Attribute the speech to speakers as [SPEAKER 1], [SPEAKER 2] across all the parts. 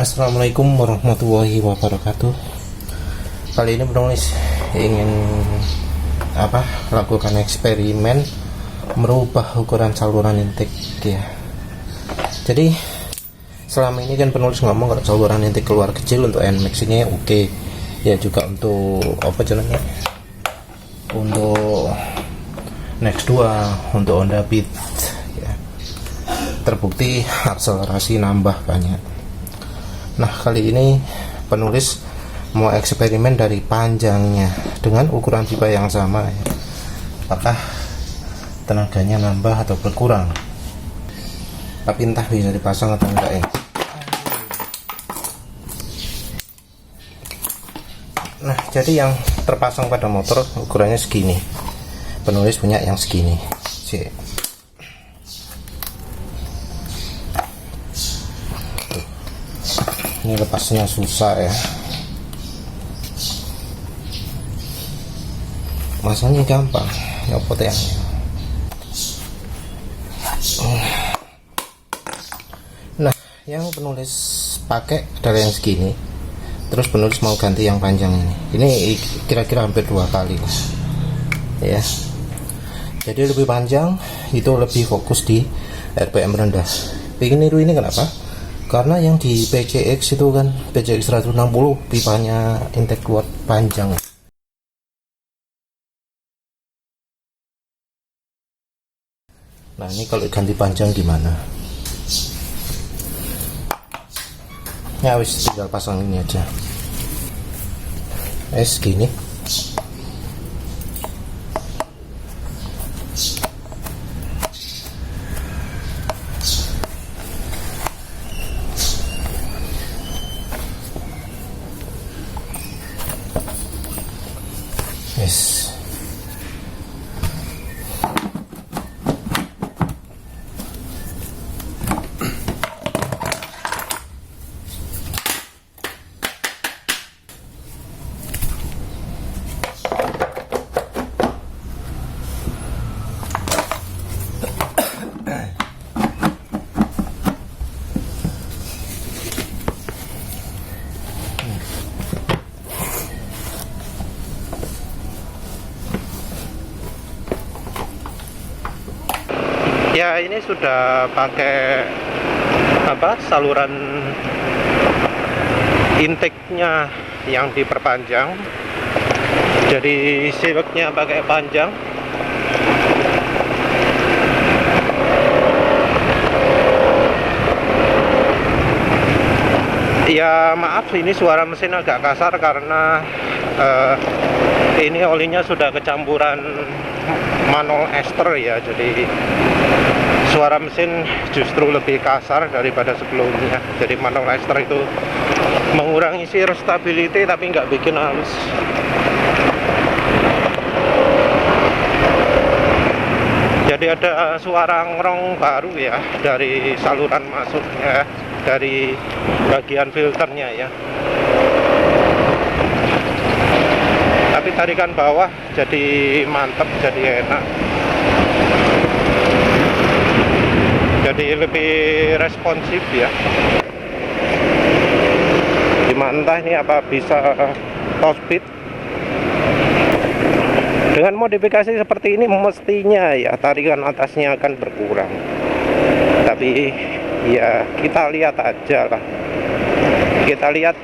[SPEAKER 1] Assalamualaikum warahmatullahi wabarakatuh. Kali ini penulis ingin lakukan eksperimen merubah ukuran saluran intake ya. Jadi selama ini kan penulis ngomong kalau saluran intake keluar kecil untuk NMAX ini oke. Ya juga untuk untuk Next 2, untuk Honda Beat ya. Terbukti akselerasi nambah banyak. Nah, kali ini penulis mau eksperimen dari panjangnya dengan ukuran pipa yang sama ya. Apakah tenaganya nambah atau berkurang? Tapi entah bisa dipasang atau enggak ya. Nah, jadi yang terpasang pada motor ukurannya segini. Penulis punya yang segini. Ini lepasnya susah ya, masanya gampang nyopot ya. Nah, yang penulis pakai adalah yang segini, terus penulis mau ganti yang panjang ini kira-kira hampir 2 kali ya. Jadi lebih panjang itu lebih fokus di RPM rendah. Pengen niru ini kenapa? Karena yang di PCX itu kan PCX 160 pipanya intake keluar panjang. Nah, ini kalau ganti panjang gimana? Ya wis, tinggal pasang ini aja. Gini. Yes. Ya, ini sudah pakai saluran intake-nya yang diperpanjang. Jadi silknya pakai panjang. Ya maaf, ini suara mesin agak kasar karena ini olinya sudah kecampuran manol ester ya, jadi suara mesin justru lebih kasar daripada sebelumnya. Jadi manol ester itu mengurangi shear stability tapi nggak bikin halus. Jadi ada suara ngerong baru ya dari saluran masuknya, dari bagian filternya ya. Tapi tarikan bawah jadi mantap, jadi enak, jadi lebih responsif ya. Dimantah ini apa bisa top speed. Dengan modifikasi seperti ini mestinya ya tarikan atasnya akan berkurang. Tapi ya kita lihat aja lah. Kita lihat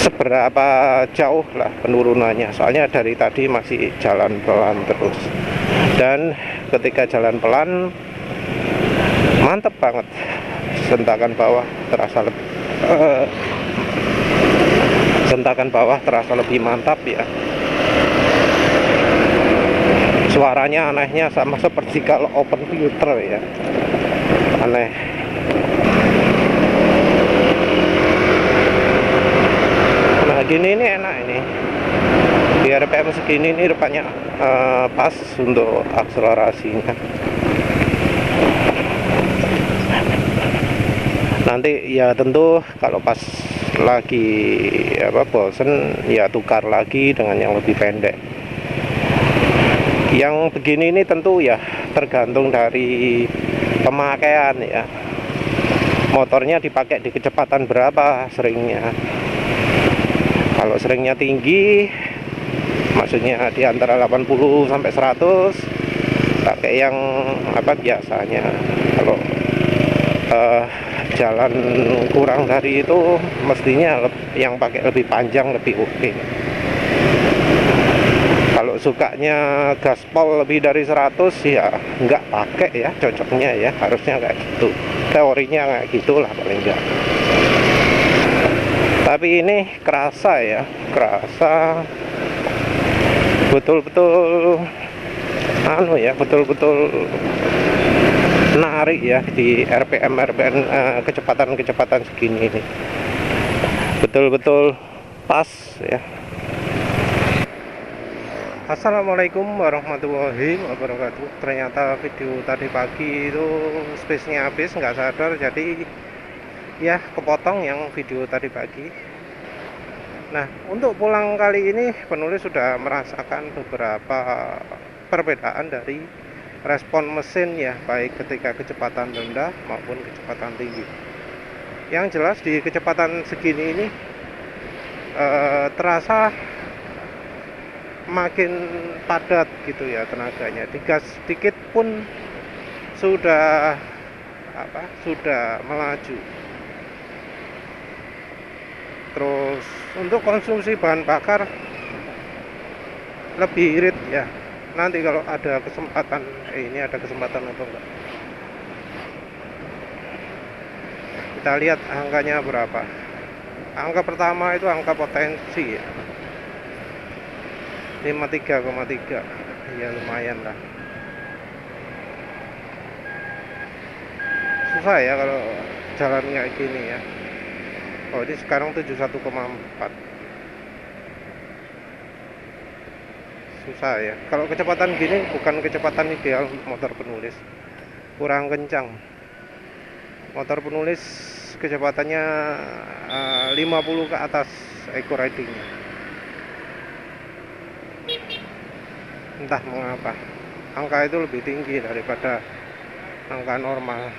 [SPEAKER 1] seberapa jauh lah penurunannya. Soalnya dari tadi masih jalan pelan terus. Dan ketika jalan pelan mantep banget. Sentakan bawah terasa lebih mantap ya. Suaranya anehnya sama seperti kalau open filter ya, aneh. Nah gini ini enak ini, di RPM segini ini rupanya pas untuk akselerasinya. Nanti ya tentu kalau pas lagi bosen ya tukar lagi dengan yang lebih pendek. Yang begini ini tentu ya tergantung dari pemakaian ya. motornya dipakai di kecepatan berapa seringnya. Kalau seringnya tinggi, maksudnya di antara 80 sampai 100, pakai yang apa biasanya. Kalau jalan kurang dari itu, mestinya yang pakai lebih panjang lebih oke. Kalau sukanya gaspol lebih dari 100 ya nggak pakai ya, cocoknya ya harusnya kayak gitu, teorinya kayak gitulah paling enggak. Tapi ini kerasa ya, kerasa betul-betul anu ya, betul-betul narik ya di RPM kecepatan segini ini, betul-betul pas ya. Assalamualaikum warahmatullahi wabarakatuh. Ternyata video tadi pagi itu space-nya habis, nggak sadar, jadi ya kepotong yang video tadi pagi. Nah, untuk pulang kali ini penulis sudah merasakan beberapa perbedaan dari respon mesin ya, baik ketika kecepatan rendah maupun kecepatan tinggi. Yang jelas di kecepatan segini ini terasa makin padat gitu ya tenaganya. Digas sedikit pun sudah melaju. Terus untuk konsumsi bahan bakar lebih irit ya. Nanti kalau ada kesempatan, ini ada kesempatan atau enggak, kita lihat angkanya berapa. Angka pertama itu angka potensi ya, 53,3, ya lumayan lah. Susah ya kalau jalan kayak gini ya. Oh, ini sekarang 71,4. Susah ya. Kalau kecepatan gini bukan kecepatan ideal untuk motor penulis. Kurang kencang. Motor penulis kecepatannya 50 ke atas eco ridingnya. Entah mengapa angka itu lebih tinggi daripada angka normal.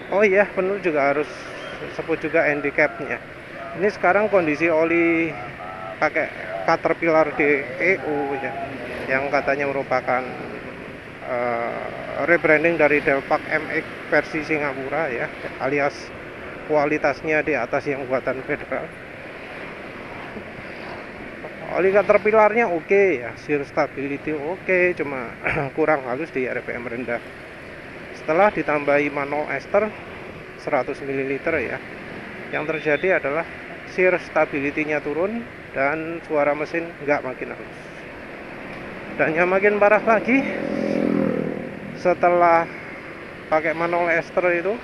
[SPEAKER 1] Oh iya, penulis juga harus sebut juga handicapnya. Ini sekarang kondisi oli pakai Caterpillar DEO ya, yang katanya merupakan rebranding dari Delpak MX versi Singapura ya, alias kualitasnya di atas yang buatan federal. Oli Caterpillarnya oke ya, shear stability oke, cuma kurang halus di RPM rendah. Setelah ditambahi manual ester 100 ml ya, yang terjadi adalah shear stability-nya turun dan suara mesin nggak makin halus. Dan yang makin parah lagi, setelah pakai manual ester itu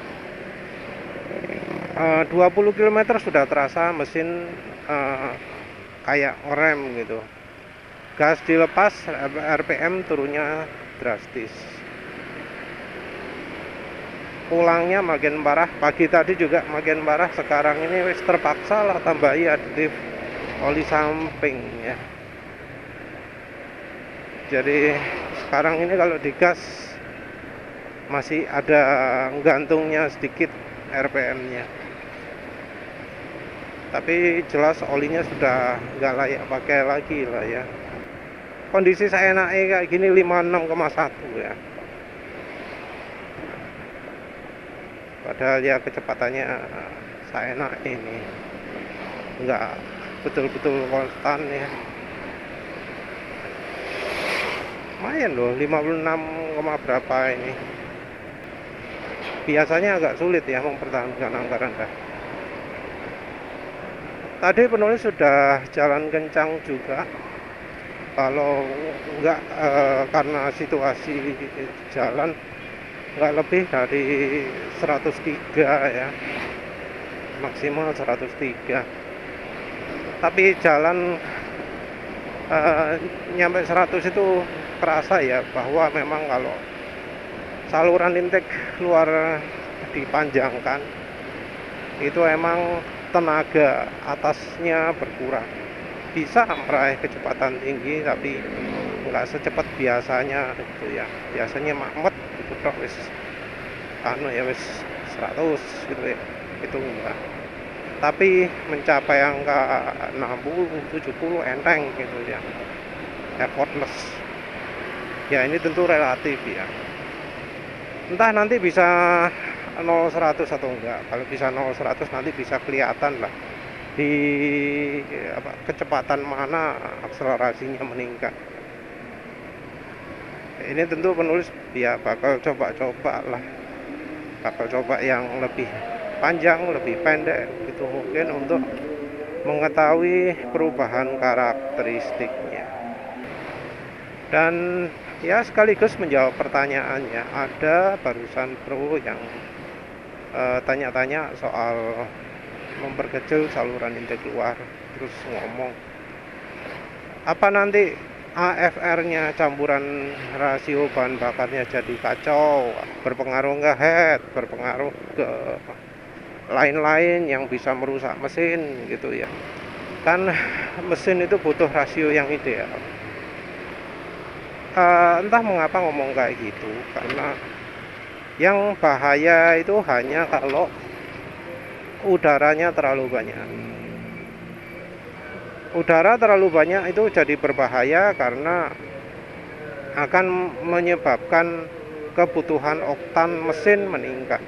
[SPEAKER 1] 20 km sudah terasa mesin kayak ngerem gitu. Gas dilepas, RPM turunnya drastis. Pulangnya makin parah. Pagi tadi juga makin parah. Sekarang ini wis terpaksa lah tambahi aditif oli samping ya. Jadi sekarang ini kalau digas masih ada gantungnya sedikit RPM-nya. Tapi jelas olinya sudah nggak layak pakai lagi lah ya. Kondisi saya naik kayak gini 56,1 ya. Padahal ya kecepatannya saya naik ini nggak betul-betul konstan ya. Lumayan loh, 56, berapa ini. Biasanya agak sulit ya mempertahankan angka rendah. Tadi penulis sudah jalan kencang juga. Kalau enggak karena situasi jalan enggak lebih dari 103 ya, maksimal 103. Tapi jalan nyampe 100 itu terasa ya, bahwa memang kalau saluran intake luar dipanjangkan itu emang tenaga atasnya berkurang. Bisa meraih kecepatan tinggi tapi nggak secepat biasanya gitu ya. Biasanya makmet tok wis anu ya wis 100 gitu ya, itu enggak. Tapi mencapai angka 60 70 enteng gitu ya, effortless ya. Ini tentu relatif ya, entah nanti bisa 0-100 atau enggak. Kalau bisa 0-100 nanti bisa kelihatan lah di kecepatan mana akselerasinya meningkat. Ini tentu penulis ya bakal coba-coba lah, bakal coba yang lebih panjang, lebih pendek gitu mungkin, untuk mengetahui perubahan karakteristiknya. Dan ya sekaligus menjawab pertanyaannya, ada barusan bro yang tanya-tanya soal memperkecil saluran intake keluar, terus ngomong apa nanti AFR-nya, campuran rasio bahan bakarnya jadi kacau, berpengaruh ke head, berpengaruh ke lain-lain yang bisa merusak mesin gitu ya. Kan mesin itu butuh rasio yang ideal. Entah mengapa ngomong kayak gitu, karena yang bahaya itu hanya kalau udaranya terlalu banyak. Udara terlalu banyak itu jadi berbahaya karena akan menyebabkan kebutuhan oktan mesin meningkat.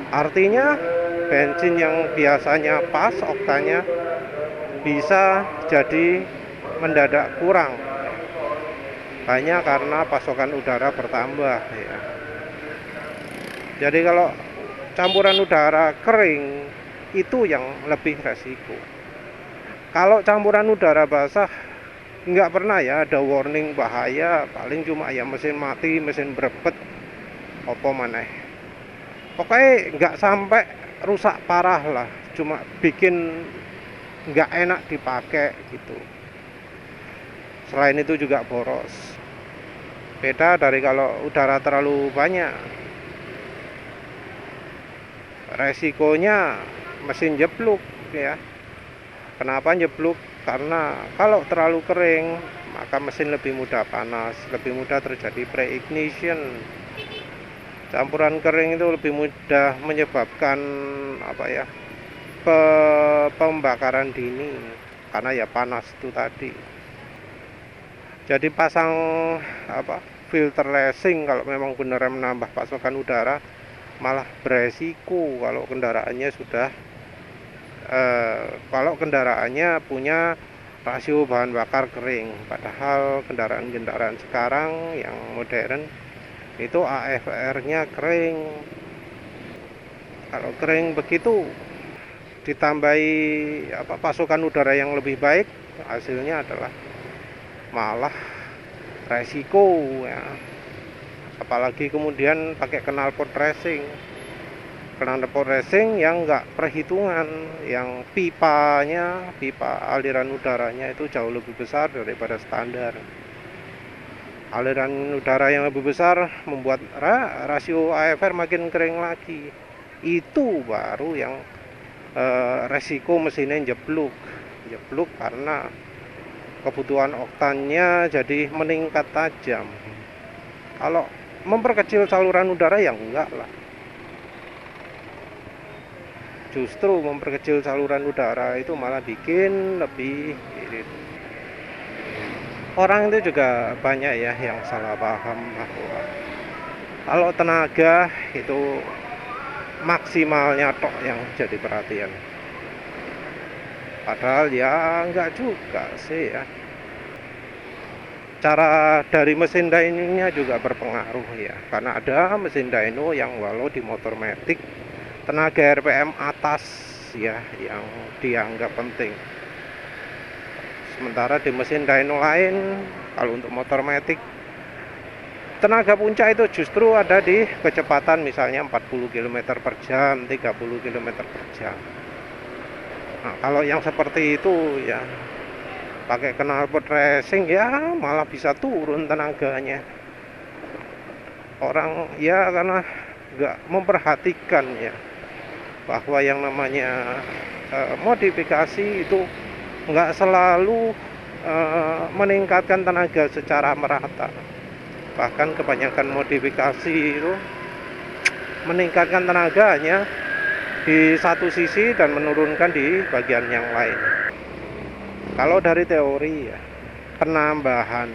[SPEAKER 1] Artinya bensin yang biasanya pas oktannya bisa jadi mendadak kurang, hanya karena pasokan udara bertambah ya. Jadi kalau campuran udara kering itu yang lebih resiko. Kalau campuran udara basah nggak pernah ya ada warning bahaya, paling cuma ya mesin mati, mesin berebet, apa maneh. Pokoknya nggak sampai rusak parah lah, cuma bikin nggak enak dipakai gitu. Selain itu juga boros. Beda dari kalau udara terlalu banyak, resikonya mesin jeblok ya. Kenapa jeblok? Karena kalau terlalu kering maka mesin lebih mudah panas, lebih mudah terjadi pre-ignition. Campuran kering itu lebih mudah menyebabkan pembakaran dini karena ya panas itu tadi. Jadi pasang filter lessing kalau memang beneran menambah pasokan udara, malah beresiko kalau kendaraannya sudah kalau kendaraannya punya rasio bahan bakar kering. Padahal kendaraan-kendaraan sekarang yang modern itu AFR-nya kering. Kalau kering begitu ditambahi pasokan udara yang lebih baik, hasilnya adalah malah resiko ya. Apalagi kemudian pakai knalpot racing yang enggak perhitungan, yang pipa aliran udaranya itu jauh lebih besar daripada standar. Aliran udara yang lebih besar membuat rasio AFR makin kering lagi. Itu baru yang resiko mesinnya jeblok karena kebutuhan oktannya jadi meningkat tajam. Kalau memperkecil saluran udara ya enggak lah. Justru memperkecil saluran udara itu malah bikin lebih irit. Orang itu juga banyak ya yang salah paham bahwa kalau tenaga itu maksimalnya tok yang jadi perhatian. Padahal ya enggak juga sih ya. Cara dari mesin dyno-nya juga berpengaruh ya, karena ada mesin dyno yang walau di motor matic tenaga RPM atas ya yang dianggap penting. Sementara di mesin dyno lain, kalau untuk motor matic tenaga puncak itu justru ada di kecepatan misalnya 40 km per jam, 30 km per jam. Nah, kalau yang seperti itu ya pakai knalpot racing ya malah bisa turun tenaganya. Orang ya karena nggak memperhatikan ya bahwa yang namanya modifikasi itu nggak selalu meningkatkan tenaga secara merata. Bahkan kebanyakan modifikasi itu meningkatkan tenaganya di satu sisi dan menurunkan di bagian yang lain. Kalau dari teori ya, penambahan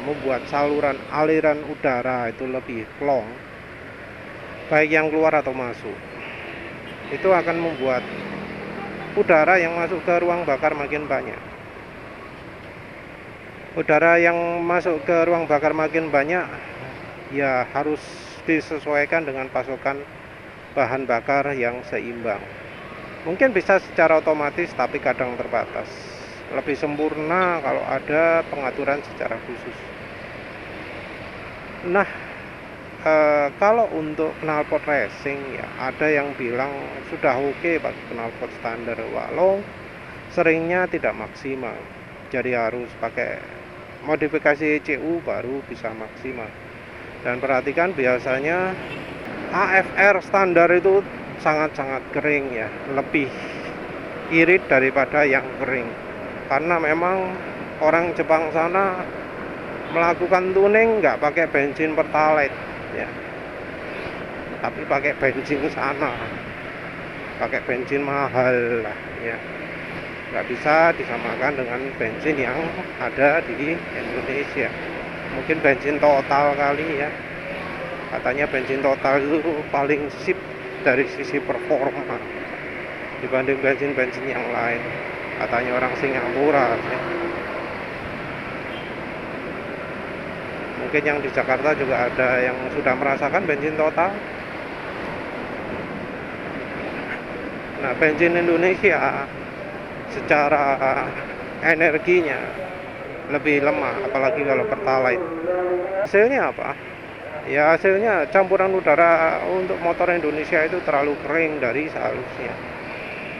[SPEAKER 1] membuat saluran aliran udara itu lebih long, baik yang keluar atau masuk, itu akan membuat udara yang masuk ke ruang bakar makin banyak. Udara yang masuk ke ruang bakar makin banyak, ya harus disesuaikan dengan pasokan bahan bakar yang seimbang. Mungkin bisa secara otomatis, tapi kadang terbatas. Lebih sempurna kalau ada pengaturan secara khusus. Nah, kalau untuk knalpot racing ya, ada yang bilang sudah oke pakai knalpot standar, walau seringnya tidak maksimal. Jadi harus pakai modifikasi ECU baru bisa maksimal. Dan perhatikan, biasanya AFR standar itu sangat-sangat kering ya, lebih irit daripada yang kering, karena memang orang Jepang sana melakukan tuning nggak pakai bensin pertalite ya, tapi pakai bensin sana, pakai bensin mahal lah ya, nggak bisa disamakan dengan bensin yang ada di Indonesia. Mungkin bensin total kali ya, katanya bensin total itu paling sip dari sisi performa dibanding bensin-bensin yang lain, katanya orang Singapura ya. Mungkin yang di Jakarta juga ada yang sudah merasakan bensin total. Nah, bensin Indonesia secara energinya lebih lemah, apalagi kalau pertalite. Hasilnya apa? Ya hasilnya campuran udara untuk motor Indonesia itu terlalu kering dari seharusnya.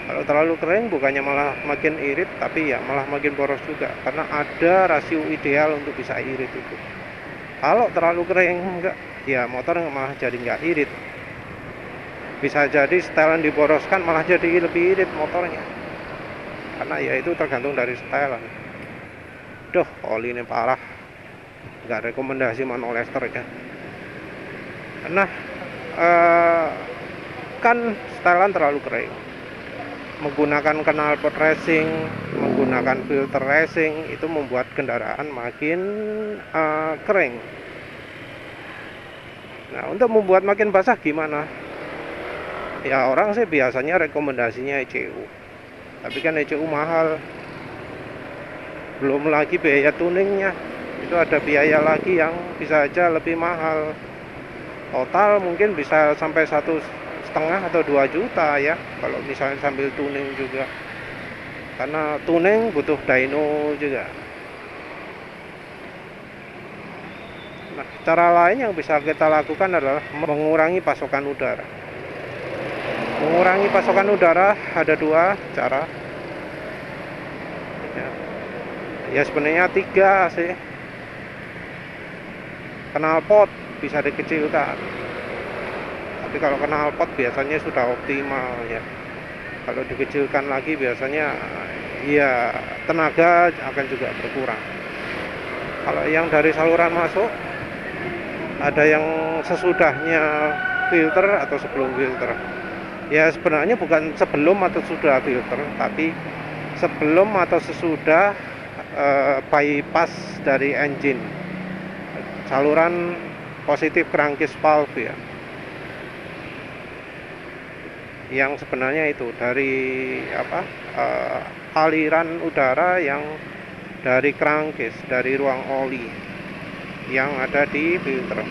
[SPEAKER 1] Kalau terlalu kering bukannya malah makin irit, tapi ya malah makin boros juga, karena ada rasio ideal untuk bisa irit itu. Kalau terlalu kering enggak, ya motor malah jadi nggak irit. Bisa jadi setelan diboroskan malah jadi lebih irit motornya, karena ya itu tergantung dari setelan. Duh, oli ini parah, nggak rekomendasi monolester ya. Nah, kan setelan terlalu kering, menggunakan knalpot racing, menggunakan filter racing, itu membuat kendaraan makin kering. Nah, untuk membuat makin basah gimana? Ya orang sih biasanya rekomendasinya ECU, tapi kan ECU mahal, belum lagi biaya tuningnya, itu ada biaya lagi yang bisa aja lebih mahal. Total mungkin bisa sampai 1,5 atau 2 juta ya, kalau misalnya sambil tuning juga, karena tuning butuh dyno juga. Nah, cara lain yang bisa kita lakukan adalah mengurangi pasokan udara. Mengurangi pasokan udara ada 2 cara ya, sebenarnya 3 sih. Knalpot bisa dikecilkan, tapi kalau knalpot biasanya sudah optimal ya. Kalau dikecilkan lagi biasanya ya tenaga akan juga berkurang. Kalau yang dari saluran masuk, ada yang sesudahnya filter atau sebelum filter. Ya sebenarnya bukan sebelum atau sudah filter, tapi sebelum atau sesudah bypass dari engine, saluran positif crankcase valve ya, yang sebenarnya itu dari aliran udara yang dari crankcase, dari ruang oli yang ada di filter.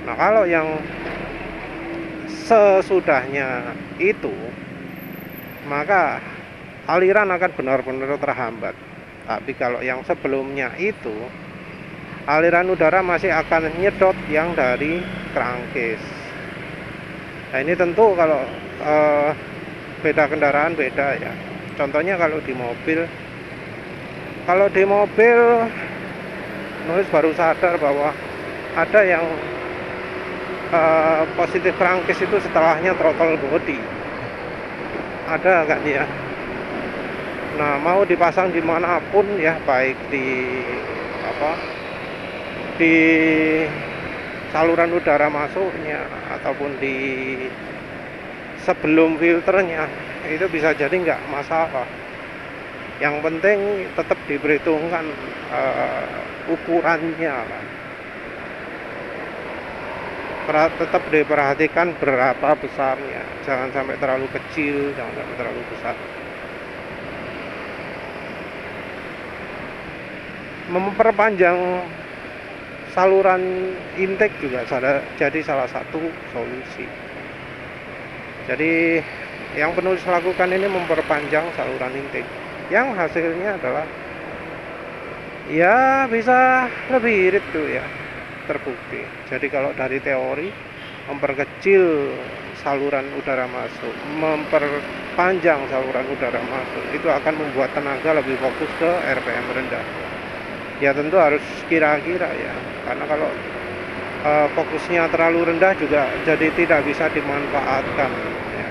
[SPEAKER 1] Nah, kalau yang sesudahnya itu, maka aliran akan benar-benar terhambat. Tapi kalau yang sebelumnya itu, aliran udara masih akan nyedot yang dari crankcase. Nah, ini tentu kalau beda kendaraan beda ya. Contohnya kalau di mobil, nulis baru sadar bahwa ada yang positif crankcase itu setelahnya throttle body. Ada kan ya? Nah, mau dipasang dimanapun ya, baik di apa, di saluran udara masuknya ataupun di sebelum filternya, itu bisa jadi nggak masalah. Yang penting tetap diperhitungkan ukurannya, tetap diperhatikan berapa besarnya, jangan sampai terlalu kecil, jangan sampai terlalu besar. Memperpanjang saluran intake juga jadi salah satu solusi. Jadi yang penulis lakukan ini memperpanjang saluran intake, yang hasilnya adalah ya bisa lebih irit tuh ya, terbukti. Jadi kalau dari teori memperkecil saluran udara masuk, memperpanjang saluran udara masuk, itu akan membuat tenaga lebih fokus ke RPM rendah. Ya tentu harus kira-kira ya, karena kalau fokusnya terlalu rendah juga jadi tidak bisa dimanfaatkan ya.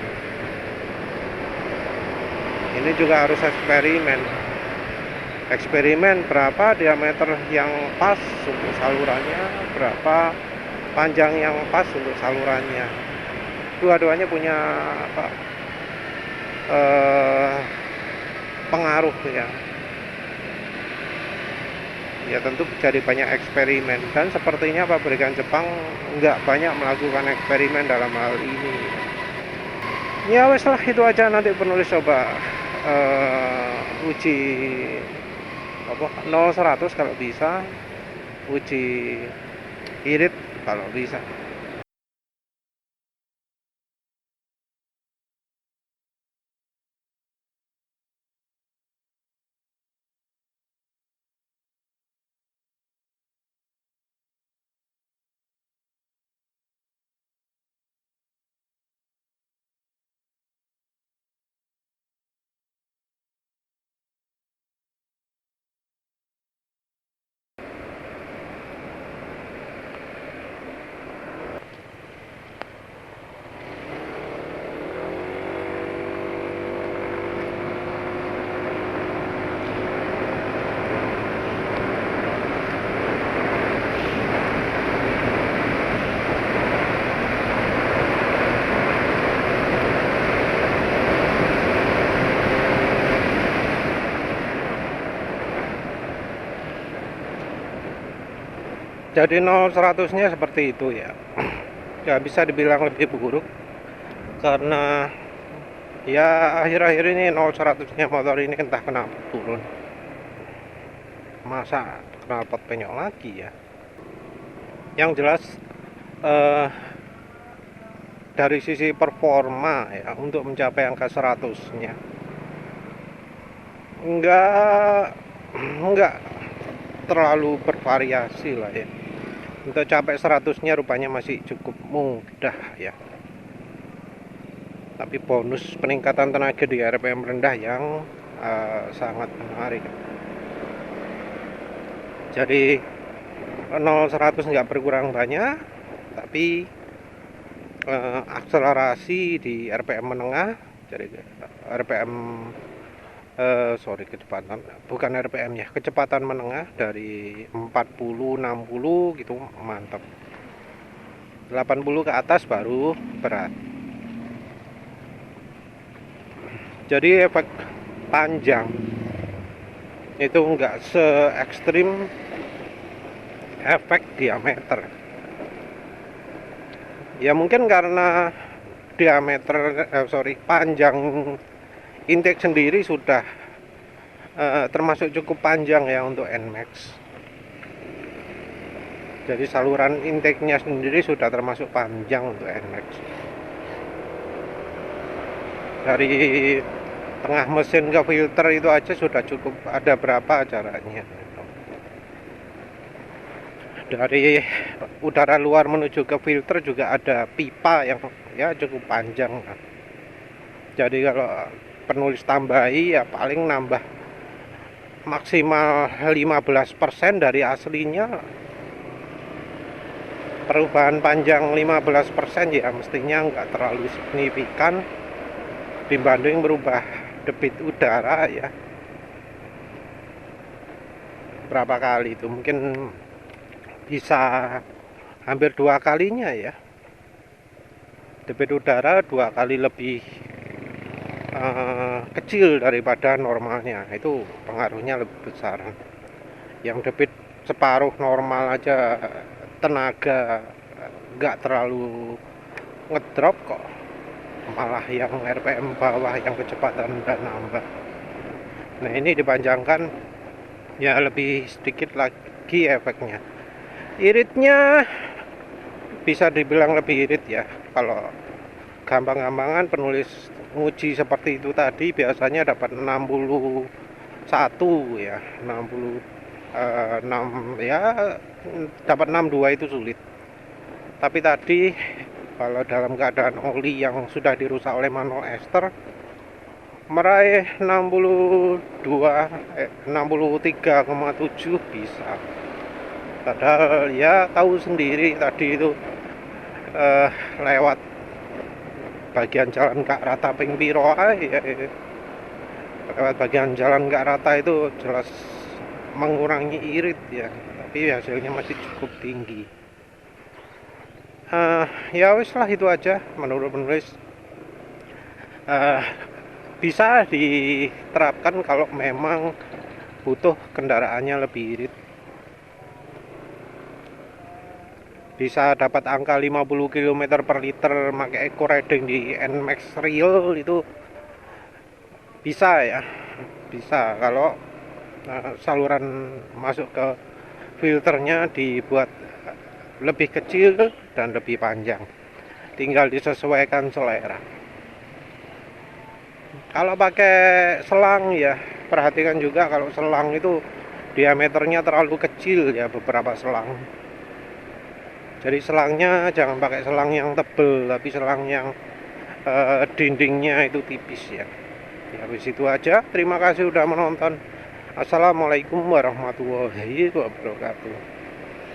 [SPEAKER 1] Ini juga harus eksperimen berapa diameter yang pas untuk salurannya, berapa panjang yang pas untuk salurannya. Dua-duanya punya pengaruh ya. Ya tentu jadi banyak eksperimen, dan sepertinya pabrikan Jepang nggak banyak melakukan eksperimen dalam hal ini. Ya wes lah, itu aja. Nanti penulis coba uji 0-100 kalau bisa, uji irit kalau bisa. Jadi 0-100 nya seperti itu ya. Gak bisa dibilang lebih buruk, karena ya akhir-akhir ini 0-100 nya motor ini entah kenapa turun. Masa knalpot penyok lagi ya. Yang jelas dari sisi performa ya, untuk mencapai angka 100 nya enggak terlalu bervariasi lah ya. Untuk capai 100 nya rupanya masih cukup mudah ya. Tapi bonus peningkatan tenaga di RPM rendah yang sangat menarik. Jadi 0-100 nggak berkurang banyak, tapi akselerasi di RPM menengah, jadi RPM kecepatan, bukan RPM ya, kecepatan menengah dari 40-60 gitu mantap. 80 ke atas baru berat. Jadi efek panjang itu enggak se ekstrim efek diameter. Ya mungkin karena panjang intake sendiri sudah termasuk cukup panjang ya untuk NMAX. Jadi saluran intake-nya sendiri sudah termasuk panjang untuk NMAX. Dari tengah mesin ke filter itu aja sudah cukup, ada berapa caranya. Dari udara luar menuju ke filter juga ada pipa yang ya cukup panjang. Jadi kalau penulis tambahi ya paling nambah maksimal 15% dari aslinya. Perubahan panjang 15% ya mestinya nggak terlalu signifikan dibanding merubah debit udara ya.
[SPEAKER 2] berapa kali itu, mungkin bisa hampir 2 kalinya ya. Debit udara 2 kali lebih kecil daripada normalnya, itu pengaruhnya lebih besar. Yang debit separuh normal aja tenaga nggak terlalu ngedrop kok, malah yang RPM bawah yang kecepatan udah nambah. Nah ini dipanjangkan ya lebih sedikit lagi efeknya. Iritnya bisa dibilang lebih irit ya. Kalau gampang-gampangan penulis nguji seperti itu tadi biasanya dapat 61 ya, 66 ya, dapat 62 itu sulit. Tapi tadi kalau dalam keadaan oli yang sudah dirusak oleh manual ester meraih 63,7 bisa. Padahal ya tahu sendiri tadi itu lewat bagian jalan Kak Rata ping piro ya, lewat bagian jalan Kak Rata itu jelas mengurangi irit ya, tapi hasilnya masih cukup tinggi. Ya wis lah, itu aja menurut penulis. Bisa diterapkan kalau memang butuh kendaraannya lebih irit. Bisa dapat angka 50 km per liter pakai eco riding di NMAX Real itu bisa ya, bisa kalau saluran masuk ke filternya dibuat lebih kecil dan lebih panjang, tinggal disesuaikan selera. Kalau pakai selang ya perhatikan juga kalau selang itu diameternya terlalu kecil ya, beberapa selang. Jadi selangnya jangan pakai selang yang tebel, tapi selang yang dindingnya itu tipis ya. Ya habis itu aja. Terima kasih udah menonton. Assalamualaikum warahmatullahi wabarakatuh.